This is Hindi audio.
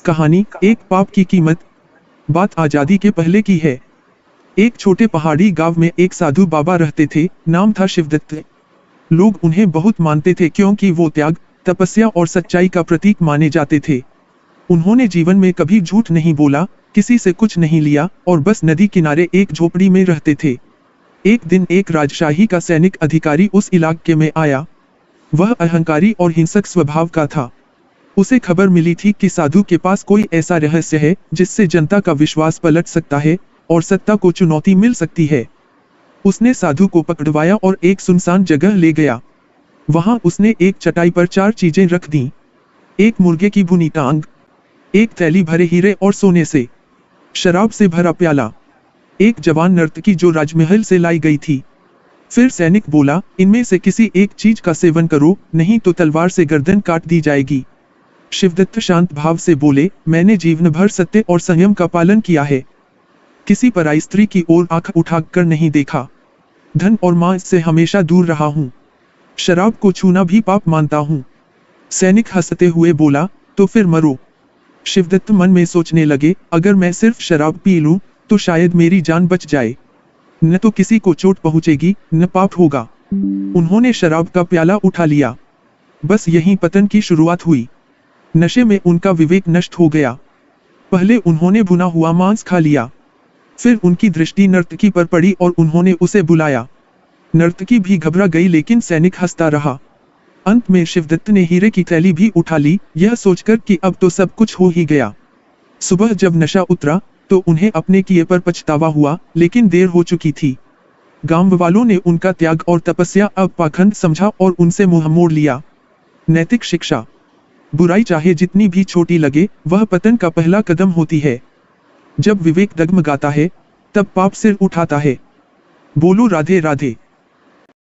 कहानी एक पाप की कीमत। बात आजादी के पहले की है। एक छोटे पहाड़ी गांव में एक साधु बाबा रहते थे। नाम था शिवदत्त। लोग उन्हें बहुत मानते थे क्योंकि वो त्याग, तपस्या और सच्चाई का प्रतीक माने जाते थे। उन्होंने जीवन में कभी झूठ नहीं बोला, किसी से कुछ नहीं लिया और बस नदी किनारे एक झोपड़ी में रहते थे। एक दिन एक राजशाही का सैनिक अधिकारी उस इलाके में आया। वह अहंकारी और हिंसक स्वभाव का था। उसे खबर मिली थी कि साधु के पास कोई ऐसा रहस्य है जिससे जनता का विश्वास पलट सकता है और सत्ता को चुनौती मिल सकती है। उसने साधु को पकड़वाया और एक सुनसान जगह ले गया। वहां उसने एक चटाई पर 4 चीजें रख दी। एक मुर्गे की भुनी टांग, एक थैली भरे हीरे और सोने से, शराब से भरा प्याला, एक जवान नर्तकी जो राजमहल से लाई गई थी। फिर सैनिक बोला, इनमें से किसी एक चीज का सेवन करो, नहीं तो तलवार से गर्दन काट दी जाएगी। शिवदत्त शांत भाव से बोले, मैंने जीवन भर सत्य और संयम का पालन किया है। किसी पराई स्त्री की ओर आंख उठाकर नहीं देखा। धन और मांस से हमेशा दूर रहा हूँ। शराब को छूना भी पाप मानता हूँ। सैनिक हंसते हुए बोला, तो फिर मरो। शिवदत्त मन में सोचने लगे, अगर मैं सिर्फ शराब पी लूं, तो शायद मेरी जान बच जाए। न तो किसी को चोट पहुंचेगी, न पाप होगा। उन्होंने शराब का प्याला उठा लिया। बस यहीं पतन की शुरुआत हुई। नशे में उनका विवेक नष्ट हो गया। पहले उन्होंने भुना हुआ मांस खा लिया। फिर उनकी दृष्टि नर्तकी पर पड़ी और उन्होंने उसे बुलाया। नर्तकी भी घबरा गई लेकिन सैनिक हंसता रहा। अंत में शिवदत्त ने हीरे की थैली भी उठा ली, यह सोचकर कि अब तो सब कुछ हो ही गया। सुबह जब नशा उतरा तो उन्हें अपने किए पर पछतावा हुआ, लेकिन देर हो चुकी थी। गांव वालों ने उनका त्याग और तपस्या अब पाखंड समझा और उनसे मुंह मोड़ लिया। नैतिक शिक्षा। बुराई चाहे जितनी भी छोटी लगे, वह पतन का पहला कदम होती है। जब विवेक डगमगाता है, तब पाप सिर उठाता है। बोलो राधे राधे।